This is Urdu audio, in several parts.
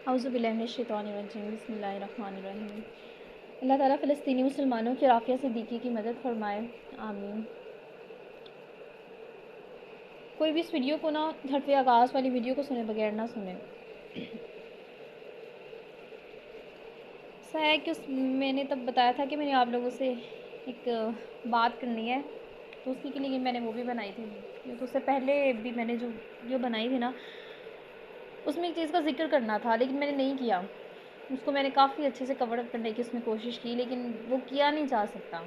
اعوذ باللہ من الشیطان الرجیم بسم اللہ الرحمن الرحیم۔ اللہ تعالیٰ فلسطینی مسلمانوں کی رافعہ صدیقی کی مدد فرمائے، آمین۔ کوئی بھی اس ویڈیو کو نا حرف آغاز والی ویڈیو کو سنے بغیر نہ سنے۔ ایسا ہے کہ میں نے تب بتایا تھا کہ میں نے آپ لوگوں سے ایک بات کرنی ہے، تو اسی کے لیے میں نے وہ بھی بنائی تھی، تو اس سے پہلے بھی میں نے جو بنائی تھی نا اس میں ایک چیز کا ذکر کرنا تھا، لیکن میں نے نہیں کیا۔ اس کو میں نے کافی اچھے سے کور اپ کرنے کی اس میں کوشش کی، لیکن وہ کیا نہیں جا سکتا۔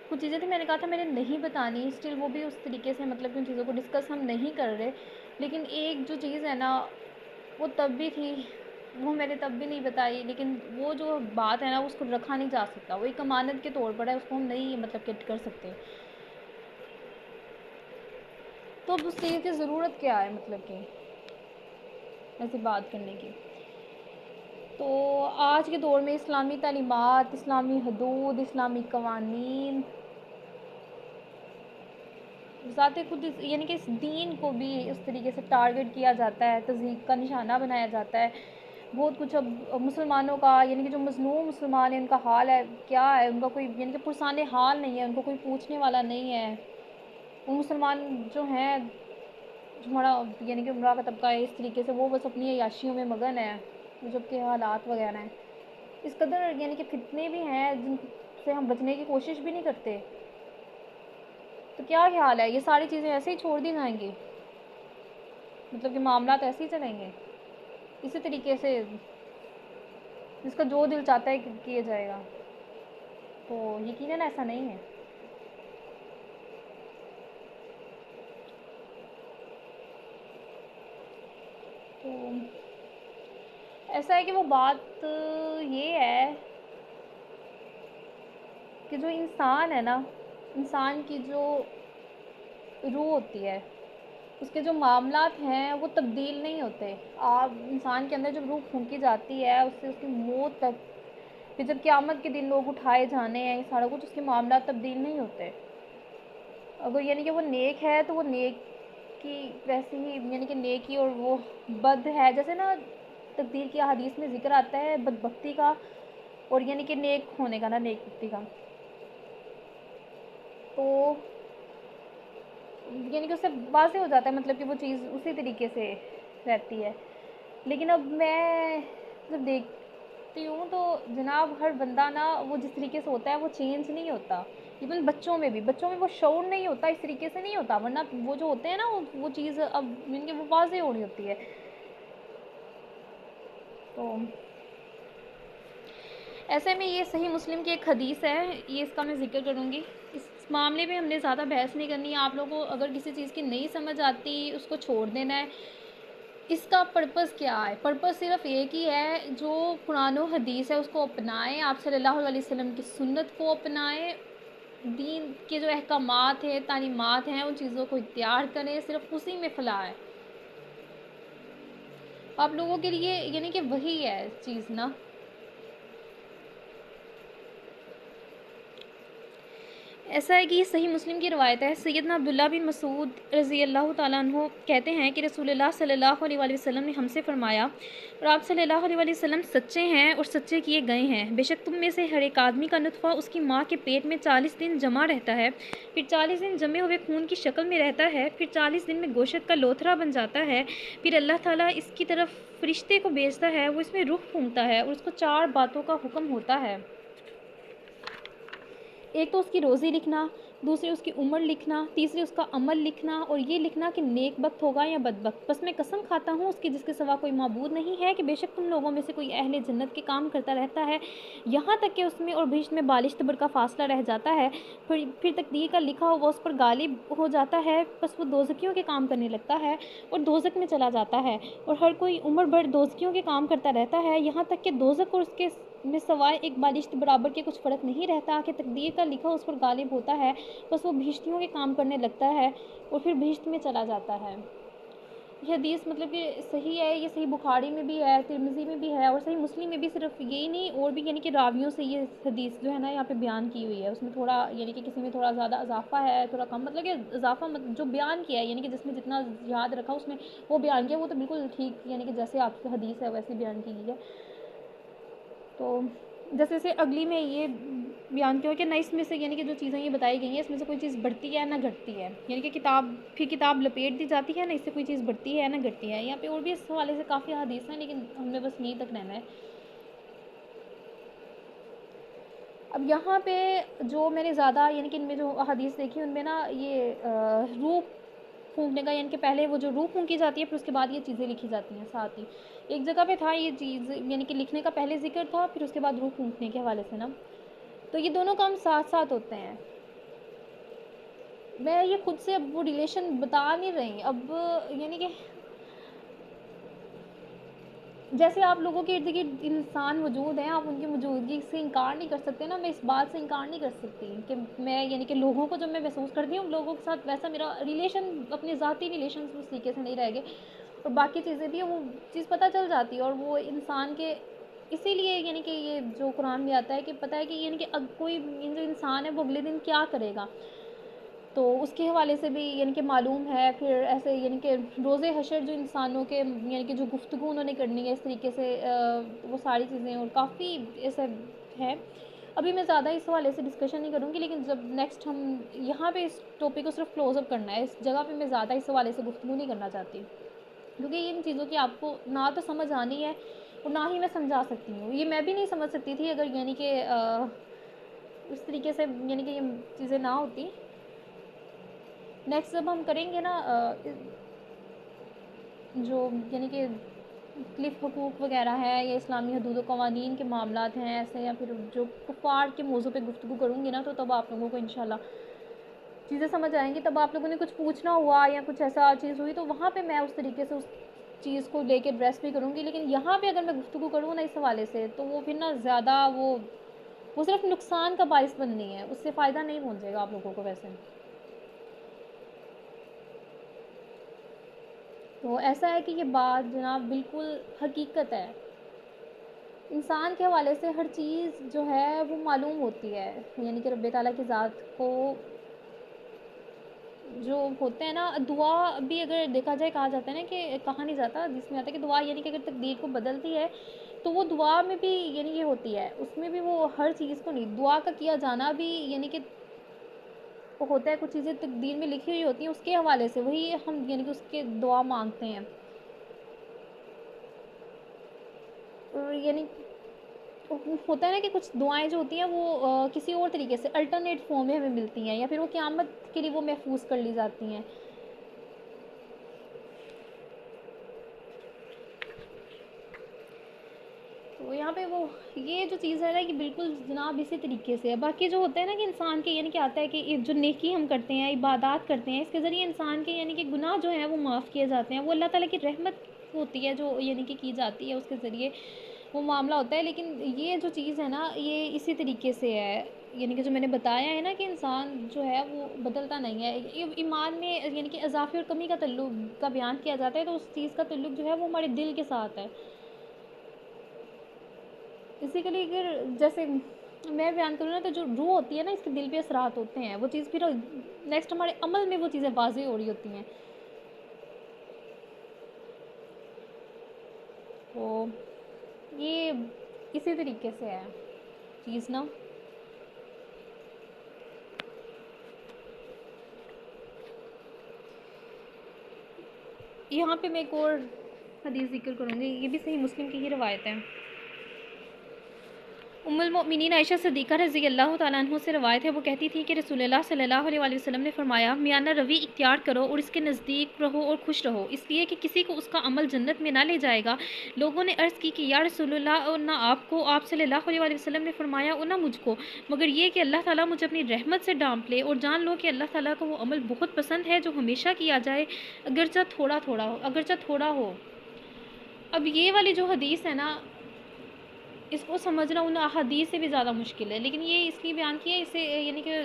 کچھ چیزیں تھیں میں نے کہا تھا میں نے نہیں بتانی، اسٹل وہ بھی اس طریقے سے مطلب کہ ان چیزوں کو ڈسکس ہم نہیں کر رہے، لیکن ایک جو چیز ہے نا وہ تب بھی تھی، وہ میں نے تب بھی نہیں بتائی، لیکن وہ جو بات ہے نا اس کو رکھا نہیں جا سکتا، وہ ایک امانت کے طور پر ہے، اس کو ہم نہیں مطلب کہ کر سکتے۔ تو اب اس چیز کی ضرورت کیا ہے مطلب کہ ایسی بات کرنے کی؟ تو آج کے دور میں اسلامی تعلیمات، اسلامی حدود، اسلامی قوانین ذات خود یعنی کہ اس دین کو بھی اس طریقے سے ٹارگٹ کیا جاتا ہے، تضحیک کا نشانہ بنایا جاتا ہے۔ بہت کچھ اب مسلمانوں کا یعنی کہ جو مظلوم مسلمان ہیں ان کا حال ہے کیا ہے، ان کا کوئی یعنی کہ پرسان حال نہیں ہے، ان کو کوئی پوچھنے والا نہیں ہے۔ وہ مسلمان جو ہیں جو ہمارا یعنی کہ عمرہ کا طبقہ ہے اس طریقے سے وہ بس اپنی عیاشیوں میں مگن ہے، جب کہ حالات وغیرہ ہیں اس قدر یعنی کہ فتنے بھی ہیں جن سے ہم بچنے کی کوشش بھی نہیں کرتے۔ تو کیا خیال ہے یہ ساری چیزیں ایسے ہی چھوڑ دی جائیں گی؟ مطلب کہ معاملات ایسے ہی چلیں گے اسی طریقے سے جس کا جو دل چاہتا ہے کیا جائے گا؟ تو یقیناً ایسا نہیں ہے۔ تو ایسا ہے کہ وہ بات یہ ہے کہ جو انسان ہے نا، انسان کی جو روح ہوتی ہے اس کے جو معاملات ہیں وہ تبدیل نہیں ہوتے۔ آپ انسان کے اندر جب روح پھونکی جاتی ہے اس سے اس کی موت تک، پھر جب قیامت کے دن لوگ اٹھائے جانے ہیں یہ سارا کچھ، اس کے معاملات تبدیل نہیں ہوتے۔ اگر یعنی کہ وہ نیک ہے تو وہ نیک کی ویسے ہی یعنی کہ نیکی، اور وہ بد ہے جیسے نا تقدیر کی احادیث میں ذکر آتا ہے بدبختی کا اور یعنی کہ نیک ہونے کا، نا نیک بختی کا، تو یعنی کہ اس سے واضح ہو جاتا ہے مطلب کہ وہ چیز اسی طریقے سے رہتی ہے۔ لیکن اب میں جب دیکھتی ہوں تو جناب ہر بندہ نا وہ جس طریقے سے ہوتا ہے وہ چینج نہیں ہوتا۔ ایون بچوں میں وہ شعور نہیں ہوتا، اس طریقے سے نہیں ہوتا، ورنہ وہ جو ہوتے ہیں نا وہ چیز اب یعنی کہ وہ واضح ہو رہی ہوتی ہے۔ تو ایسے میں یہ صحیح مسلم کی ایک حدیث ہے، یہ اس کا میں ذکر کروں گی۔ اس معاملے میں ہم نے زیادہ بحث نہیں کرنی ہے، آپ لوگوں کو اگر کسی چیز کی نہیں سمجھ آتی اس کو چھوڑ دینا ہے۔ اس کا پرپس کیا ہے؟ پرپس صرف ایک ہی ہے، جو قرآن و حدیث ہے اس کو اپنائیں، آپ صلی اللہ علیہ وسلم کی سنت کو اپنائیں، دین کے جو احکامات ہیں، تعلیمات ہیں، ان چیزوں کو اختیار کریں، صرف اسی میں فلاح ہے۔ آپ لوگوں کے لیے یعنی کہ وہی ہے چیز نا۔ ایسا ہے کہ یہ صحیح مسلم کی روایت ہے، سیدنا عبداللہ بن مسعود رضی اللہ تعالیٰ عنہ کہتے ہیں کہ رسول اللہ صلی اللہ علیہ وآلہ وسلم نے ہم سے فرمایا، اور آپ صلی اللہ علیہ وآلہ وسلم سچے ہیں اور سچے کیے گئے ہیں، بے شک تم میں سے ہر ایک آدمی کا نطفہ اس کی ماں کے پیٹ میں 40 دن جمع رہتا ہے، پھر 40 دن جمے ہوئے خون کی شکل میں رہتا ہے، پھر 40 دن میں گوشت کا لوتھڑا بن جاتا ہے، پھر اللہ تعالیٰ اس کی طرف فرشتے کو بھیجتا ہے، وہ اس میں روح پھونکتا ہے اور اس کو 4 باتوں کا حکم ہوتا ہے۔ ایک تو اس کی روزی لکھنا، دوسری اس کی عمر لکھنا، تیسری اس کا عمل لکھنا، اور یہ لکھنا کہ نیک بخت ہوگا یا بدبخت۔ بس میں قسم کھاتا ہوں اس کی جس کے سوا کوئی معبود نہیں ہے کہ بے شک تم لوگوں میں سے کوئی اہل جنت کے کام کرتا رہتا ہے یہاں تک کہ اس میں اور بہشت میں بالشت بر کا فاصلہ رہ جاتا ہے، پھر تقدیر کا لکھا ہوا اس پر غالب ہو جاتا ہے، بس وہ دوزخیوں کے کام کرنے لگتا ہے اور دوزخ میں چلا جاتا ہے، اور ہر کوئی عمر بھر دوزخیوں کے کام کرتا رہتا ہے یہاں تک کہ دوزخ اور اس کے میں سوائے ایک بالشت برابر کے کچھ فرق نہیں رہتا کہ تقدیر کا لکھا اس پر غالب ہوتا ہے، بس وہ بہشتیوں کے کام کرنے لگتا ہے اور پھر بہشت میں چلا جاتا ہے۔ یہ حدیث مطلب کہ صحیح ہے، یہ صحیح بخاری میں بھی ہے، ترمذی میں بھی ہے، اور صحیح مسلم میں بھی. صرف یہی نہیں، اور بھی یعنی کہ راویوں سے یہ حدیث جو ہے نا یہاں پہ بیان کی ہوئی ہے. اس میں تھوڑا یعنی کہ کسی میں تھوڑا زیادہ اضافہ ہے، تھوڑا کم، مطلب کہ اضافہ جو بیان کیا ہے یعنی کہ جس میں جتنا یاد رکھا اس میں وہ بیان کیا، وہ تو بالکل ٹھیک یعنی کہ جیسے آپ کی حدیث ہے ویسے بیان کی گئی ہے. تو جیسے جیسے اگلی میں یہ بیان کیا ہو کہ نہ اس میں سے یعنی کہ جو چیزیں یہ بتائی گئی ہیں اس میں سے کوئی چیز بڑھتی ہے نہ گھٹتی ہے، یعنی کہ کتاب لپیٹ دی جاتی ہے، نہ اس سے کوئی چیز بڑھتی ہے نہ گھٹتی ہے. یہاں پہ اور بھی اس حوالے سے کافی حدیث ہیں لیکن ہمیں بس یہیں تک رہنا ہے. اب یہاں پہ جو میں نے زیادہ یعنی کہ ان میں جو حدیث دیکھی ان میں نا یہ روح پھونکنے کا، یعنی کہ پہلے وہ جو روح پھونکی جاتی ہے پھر اس کے بعد یہ چیزیں لکھی جاتی ہیں ساتھ ہی. ایک جگہ پہ تھا یہ چیز یعنی کہ لکھنے کا پہلے ذکر تھا پھر اس کے بعد روح پھونکنے کے حوالے سے نا، تو یہ دونوں کام ساتھ ساتھ ہوتے ہیں. میں یہ خود سے اب وہ ریلیشن بتا نہیں رہی اب، یعنی کہ جیسے آپ لوگوں کے ارد گرد انسان موجود ہیں، آپ ان کی موجودگی سے انکار نہیں کر سکتے نا، میں اس بات سے انکار نہیں کر سکتی کہ میں یعنی کہ لوگوں کو جب میں محسوس کرتی ہوں لوگوں کے ساتھ ویسا میرا ریلیشن اپنے ذاتی ریلیشن اس طریقے سے نہیں رہ گئے. اور باقی چیزیں بھی وہ چیز پتہ چل جاتی ہے، اور وہ انسان کے اسی لیے یعنی کہ یہ جو قرآن میں آتا ہے کہ پتہ ہے کہ یعنی کہ کوئی جو انسان ہے وہ اگلے دن کیا کرے گا، تو اس کے حوالے سے بھی یعنی کہ معلوم ہے. پھر ایسے یعنی کہ روز حشر جو انسانوں کے یعنی کہ جو گفتگو انہوں نے کرنی ہے اس طریقے سے وہ ساری چیزیں اور کافی ایسا ہے. ابھی میں زیادہ اس حوالے سے ڈسکشن نہیں کروں گی، لیکن جب نیکسٹ ہم یہاں پہ اس ٹاپک کو صرف کلوز اپ کرنا ہے، اس جگہ پہ میں زیادہ اس حوالے سے گفتگو نہیں کرنا چاہتی کیونکہ ان چیزوں کی آپ کو نہ تو سمجھ آنی ہے اور نہ ہی میں سمجھا سکتی ہوں. یہ میں بھی نہیں سمجھ سکتی تھی اگر یعنی کہ اس طریقے سے یعنی کہ یہ چیزیں نہ ہوتی. نیکسٹ جب ہم کریں گے نا جو یعنی کہ مختلف حقوق وغیرہ ہے یا اسلامی حدود و قوانین کے معاملات ہیں ایسے، یا پھر جو کفار کے موضوع پہ گفتگو کروں گی نا تو تب آپ لوگوں کو انشاءاللہ چیزیں سمجھ آئیں گی. تب آپ لوگوں نے کچھ پوچھنا ہوا یا کچھ ایسا چیز ہوئی تو وہاں پہ میں اس طریقے سے اس چیز کو لے کے ایڈریس بھی کروں گی. لیکن یہاں پہ اگر میں گفتگو کروں نا اس حوالے سے تو وہ پھر نا زیادہ وہ صرف نقصان کا باعث بننی ہے، اس سے فائدہ نہیں پہنچے گا آپ لوگوں کو. ویسے تو ایسا ہے کہ یہ بات جناب بالکل حقیقت ہے. انسان کے حوالے سے ہر چیز جو ہے وہ معلوم ہوتی ہے، یعنی کہ رب تعالیٰ کی ذات کو جو ہوتے ہیں نا. دعا بھی اگر دیکھا جائے کہا جاتا ہے نا کہ کہا نہیں جاتا جس میں آتا ہے کہ دعا یعنی کہ اگر تقدیر کو بدلتی ہے تو وہ دعا میں بھی یعنی یہ ہوتی ہے، اس میں بھی وہ ہر چیز کو نہیں، دعا کا کیا جانا بھی یعنی کہ وہ ہوتا ہے. کچھ چیزیں تقدیر میں لکھی ہوئی ہوتی ہیں اس کے حوالے سے وہی ہم یعنی کہ اس کے دعا مانگتے ہیں. اور یعنی ہوتا ہے نا کہ کچھ دعائیں جو ہوتی ہیں وہ کسی اور طریقے سے الٹرنیٹ فارم میں ہمیں ملتی ہیں یا پھر وہ قیامت کے لیے وہ محفوظ کر لی جاتی ہیں. تو یہاں پہ وہ یہ جو چیز ہے نا کہ بالکل جناب اسی طریقے سے ہے. باقی جو ہوتا ہے نا کہ انسان کے یعنی کہ آتا ہے کہ جو نیکی ہم کرتے ہیں، عبادات کرتے ہیں، اس کے ذریعے انسان کے یعنی کہ گناہ جو ہیں وہ معاف کیے جاتے ہیں. وہ اللہ تعالیٰ کی رحمت ہوتی ہے جو یعنی کہ کی جاتی ہے، اس کے ذریعے وہ معاملہ ہوتا ہے. لیکن یہ جو چیز ہے نا یہ اسی طریقے سے ہے، یعنی کہ جو میں نے بتایا ہے نا کہ انسان جو ہے وہ بدلتا نہیں ہے. ایمان میں یعنی کہ اضافے اور کمی کا تعلق کا بیان کیا جاتا ہے تو اس چیز کا تعلق جو ہے وہ ہمارے دل کے ساتھ ہے. اسی کے لیے اگر جیسے میں بیان کروں نا تو جو روح ہوتی ہے نا اس کے دل پہ اثرات ہوتے ہیں، وہ چیز پھر نیکسٹ ہمارے عمل میں وہ چیزیں واضح ہو رہی ہوتی ہیں. تو یہ اسی طریقے سے ہے چیز نا. یہاں پہ میں ایک اور حدیث ذکر کروں گی، یہ بھی صحیح مسلم کی ہی روایت ہے. ام المؤمنین عائشہ صدیقہ رضی اللہ تعالیٰ عنہ سے روایت ہے، وہ کہتی تھی کہ رسول اللہ صلی اللہ علیہ وسلم نے فرمایا میانہ روی اختیار کرو اور اس کے نزدیک رہو اور خوش رہو، اس لیے کہ کسی کو اس کا عمل جنت میں نہ لے جائے گا. لوگوں نے عرض کی کہ یا رسول اللہ اور نہ آپ کو، آپ صلی اللہ علیہ وسلم نے فرمایا اور نہ مجھ کو، مگر یہ کہ اللہ تعالیٰ مجھے اپنی رحمت سے ڈانپ لے، اور جان لو کہ اللہ تعالیٰ کو وہ عمل بہت پسند ہے جو ہمیشہ کیا جائے اگرچہ تھوڑا ہو. اب یہ والی جو حدیث ہے نا اس کو سمجھنا ان احادیث سے بھی زیادہ مشکل ہے، لیکن یہ اس کی بیان کی ہے، اسے یعنی کہ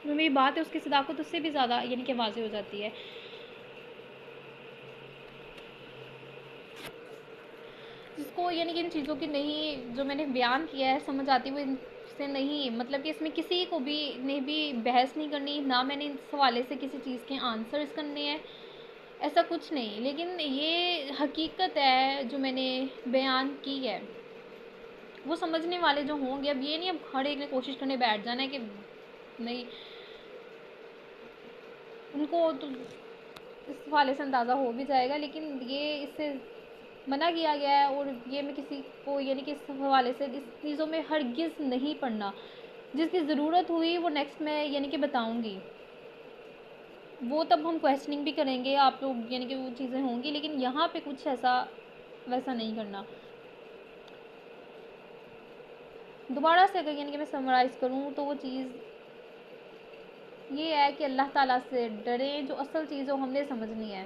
جو میری بات ہے اس کی صداقت اس سے بھی زیادہ یعنی کہ واضح ہو جاتی ہے. جس کو یعنی کہ ان چیزوں کی نہیں، جو میں نے بیان کیا ہے، سمجھ آتی وہ ان سے نہیں، مطلب کہ اس میں کسی کو بھی نے بھی بحث نہیں کرنی، نہ میں نے اس حوالے سے کسی چیز کے آنسرز کرنے ہیں، ایسا کچھ نہیں. لیکن یہ حقیقت ہے جو میں نے بیان کی ہے، وہ سمجھنے والے جو ہوں گے، اب یہ نہیں اب ہر ایک نے کوشش کرنے بیٹھ جانا ہے کہ نہیں، ان کو تو اس حوالے سے اندازہ ہو بھی جائے گا. لیکن یہ اس سے منع کیا گیا ہے، اور یہ میں کسی کو یعنی کہ اس حوالے سے اس چیزوں میں ہرگز نہیں پڑھنا. جس کی ضرورت ہوئی وہ نیکسٹ میں یعنی کہ بتاؤں گی، وہ تب ہم کویسچننگ بھی کریں گے، آپ لوگ یعنی کہ وہ چیزیں ہوں گی. لیکن یہاں پہ کچھ ایسا ویسا نہیں کرنا. دوبارہ سے اگر یعنی کہ میں سمرائز کروں تو وہ چیز یہ ہے کہ اللہ تعالیٰ سے ڈریں، جو اصل چیز ہم نے سمجھنی ہے.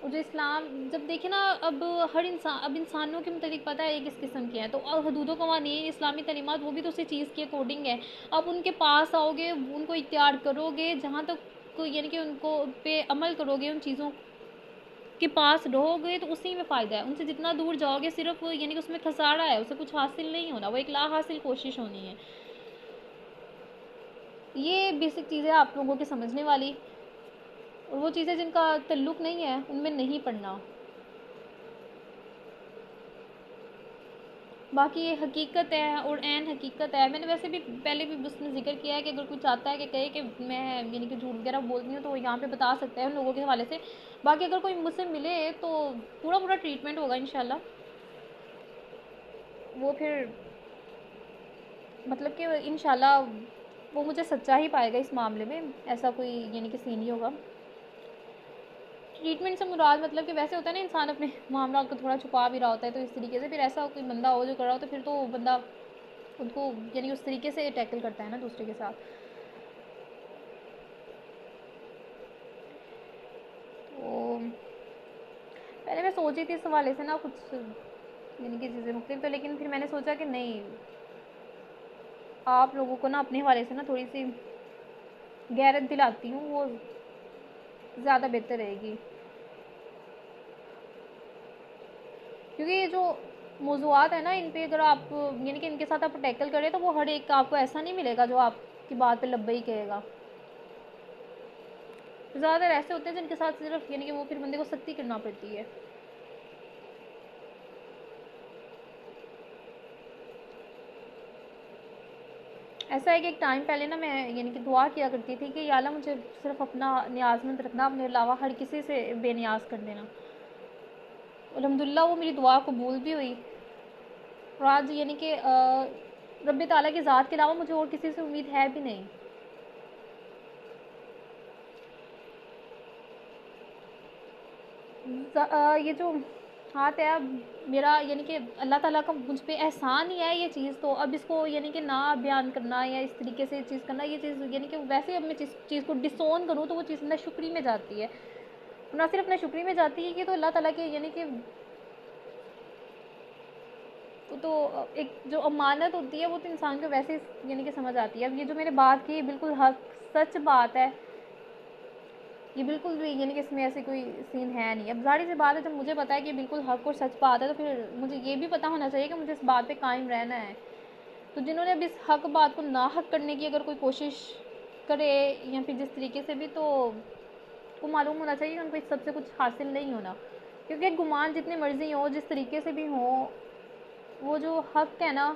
اور جو اسلام جب دیکھیں نا، اب ہر انسانوں کے متعلق پتہ ہے کس قسم کے ہیں، تو حدود و قوانین اسلامی تعلیمات وہ بھی تو اسی چیز کے اکارڈنگ ہے. آپ ان کے پاس آؤ گے، ان کو اختیار کرو گے، جہاں تک یعنی کہ ان کو پہ عمل کرو گے، ان چیزوں کے پاس رہو گے، تو اسی میں فائدہ ہے. ان سے جتنا دور جاؤ گے صرف یعنی کہ اس میں خسارہ ہے، اسے کچھ حاصل نہیں ہونا، وہ ایک لا حاصل کوشش ہونی ہے. یہ بیسک چیزیں آپ لوگوں کے سمجھنے والی، اور وہ چیزیں جن کا تعلق نہیں ہے ان میں نہیں پڑھنا. باقی یہ حقیقت ہے اور عین حقیقت ہے. میں نے ویسے بھی پہلے بھی اس میں ذکر کیا ہے کہ اگر کوئی چاہتا ہے کہ کہے کہ میں یعنی کہ جھوٹ وغیرہ بولتی ہوں، تو وہ یہاں پہ بتا سکتا ہے ان لوگوں کے حوالے سے. باقی اگر کوئی مجھ سے ملے تو پورا ٹریٹمنٹ ہوگا انشاءاللہ. وہ پھر مطلب کہ انشاءاللہ وہ مجھے سچا ہی پائے گا اس معاملے میں، ایسا کوئی یعنی کہ سین نہیں ہوگا. ٹریٹمنٹ سے مراد مطلب کہ ویسے ہوتا ہے نا، انسان اپنے معاملات کو تھوڑا چھپا بھی رہا ہوتا ہے، تو اس طریقے سے پھر ایسا کوئی بندہ ہو جو کر رہا ہو، تو پھر تو بندہ ان کو یعنی اس طریقے سے ٹیکل کرتا ہے نا دوسرے کے ساتھ. تو پہلے میں سوچی تھی اس حوالے سے نا کچھ یعنی کہ چیزیں مختلف، تو لیکن پھر میں نے سوچا کہ نہیں، آپ لوگوں کو نا اپنے حوالے سے نا تھوڑی سی غیرت دلاتی ہوں، وہ زیادہ بہتر رہے گی. کیونکہ یہ جو موضوعات ہیں نا، ان پہ اگر آپ یعنی کہ ان کے ساتھ آپ ٹیکل کریں تو وہ ہر ایک آپ کو ایسا نہیں ملے گا جو آپ کی بات پہ لبیک ہی کہے گا. زیادہ تر ایسے ہوتے ہیں جن کے ساتھ صرف یعنی کہ وہ پھر بندے کو سختی کرنا پڑتی ہے. ایسا ہے کہ ایک ٹائم پہلے نا میں یعنی کہ دعا کیا کرتی تھی کہ یا اللہ مجھے صرف اپنا نیاز مند رکھنا، اپنے علاوہ ہر کسی سے بے نیاز کر دینا. الحمدللہ وہ میری دعا قبول بھی ہوئی. اور آج یعنی کہ رب تعالیٰ کی ذات کے علاوہ مجھے اور کسی سے امید ہے بھی نہیں. یہ جو ہاتھ ہے اب میرا، یعنی کہ اللہ تعالیٰ کا مجھ پہ احسان ہی ہے یہ چیز. تو اب اس کو یعنی کہ نہ بیان کرنا یا اس طریقے سے چیز کرنا، یہ چیز یعنی کہ ویسے اب میں چیز کو ڈسون کروں تو وہ چیز نہ شکری میں جاتی ہے، نہ صرف نہ شکری میں جاتی ہے، کہ تو اللہ تعالیٰ کے یعنی کہ تو ایک جو امانت ہوتی ہے وہ تو انسان کو ویسے یعنی کہ سمجھ آتی ہے. اب یہ جو میں نے بات کی بالکل حق سچ بات ہے، یہ بالکل بھی یعنی کہ اس میں ایسے کوئی سین ہے نہیں. اب ظاہر سی بات ہے، جب مجھے پتا ہے کہ یہ بالکل حق اور سچ بات ہے، تو پھر مجھے یہ بھی پتہ ہونا چاہیے کہ مجھے اس بات پہ قائم رہنا ہے. تو جنہوں نے اب اس حق بات کو ناحق کرنے کی اگر کوئی کوشش کرے یا پھر جس طریقے سے بھی، تو کو معلوم ہونا چاہیے کہ ان کو اس سب سے کچھ حاصل نہیں ہونا. کیونکہ گمان جتنے مرضی ہوں، جس طریقے سے بھی ہوں، وہ جو حق ہے نا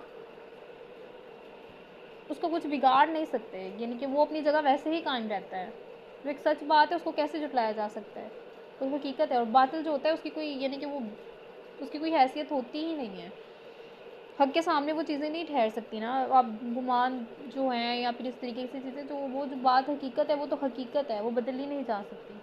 اس کو کچھ بگاڑ نہیں سکتے. یعنی کہ وہ اپنی جگہ ویسے ہی قائم رہتا ہے. جو ایک سچ بات ہے اس کو کیسے جھٹلایا جا سکتا ہے، تو وہ حقیقت ہے. اور باطل جو ہوتا ہے اس کی کوئی یعنی کہ وہ اس کی کوئی حیثیت ہوتی ہی نہیں ہے. حق کے سامنے وہ چیزیں نہیں ٹھہر سکتی نا. اب گمان جو ہیں یا پھر اس طریقے سے چیزیں، تو وہ جو بات حقیقت ہے وہ تو حقیقت ہے، وہ بدلی نہیں جا سکتی.